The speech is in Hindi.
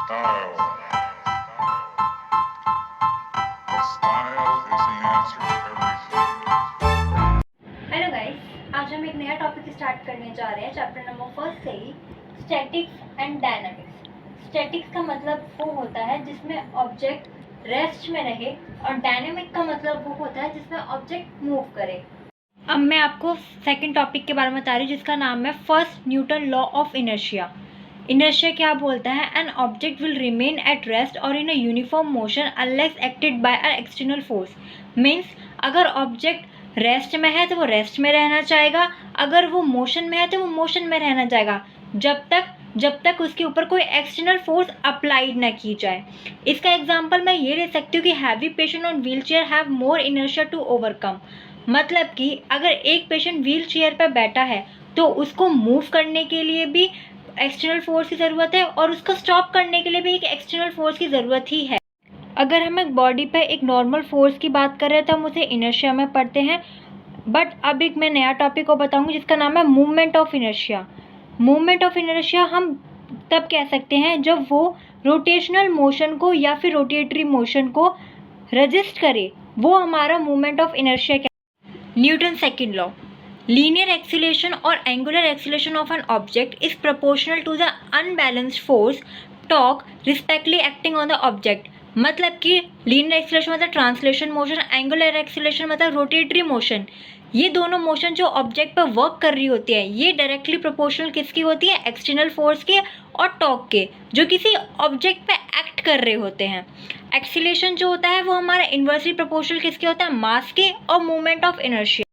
Style. Style is the answer to everything. Hello guys, आज हम एक नया टॉपिक स्टार्ट करने जा रहे हैं चैप्टर नंबर फर्स्ट से ही, स्टैटिक्स एंड डायनामिक्स। स्टैटिक्स का मतलब वो होता है जिसमें ऑब्जेक्ट रेस्ट में रहे और डायनामिक का मतलब वो होता है जिसमें ऑब्जेक्ट मूव करे। अब मैं आपको सेकंड टॉपिक के बारे में बता रही हूँ जिसका नाम है first Newton law of inertia. Inertia क्या बोलता है? An object will remain at rest और in a uniform motion unless acted by a external force. Means अगर ऑब्जेक्ट रेस्ट में है तो वो रेस्ट में रहना चाहेगा, अगर वो मोशन में है तो वो मोशन में रहना चाहेगा, जब तक उसके ऊपर कोई एक्सटर्नल फोर्स अप्लाइड ना की जाए। इसका एग्जांपल मैं ये ले सकती हूँ कि heavy patient on wheelchair have more inertia to overcome. मतलब कि अगर एक पेशेंट व्हील चेयर पर बैठा है तो उसको मूव करने के लिए भी एक्सटर्नल फोर्स की ज़रूरत है और उसको स्टॉप करने के लिए भी एक एक्सटर्नल फोर्स की ज़रूरत ही है। अगर हम एक बॉडी पे एक नॉर्मल फोर्स की बात कर रहे हैं तो हम उसे इनर्शिया में पढ़ते हैं। बट अब एक मैं नया टॉपिक को बताऊंगी जिसका नाम है movement of inertia. Movement of inertia हम तब कह सकते हैं जब वो रोटेशनल मोशन को या फिर रोटेटरी मोशन को रजिस्ट करे, वो हमारा मूवमेंट ऑफ इनर्शिया क्या। Newton second law, linear acceleration और angular acceleration of an object is proportional to the unbalanced force torque respectively acting on the object. मतलब कि लीनियर एक्सीलरेशन मतलब ट्रांसलेशन मोशन, एंगुलर एक्सीलरेशन मतलब रोटेटरी मोशन। ये दोनों मोशन जो ऑब्जेक्ट पर वर्क कर रही होती है ये डायरेक्टली प्रोपोर्शनल किसकी होती है? एक्सटर्नल फोर्स के और टॉर्क के, जो किसी ऑब्जेक्ट पे एक्ट कर रहे होते हैं। एक्सीलरेशन जो होता है वो हमारा इन्वर्सली प्रोपोर्शनल किसके होता है? मास के और मूवमेंट ऑफ इनर्शिया।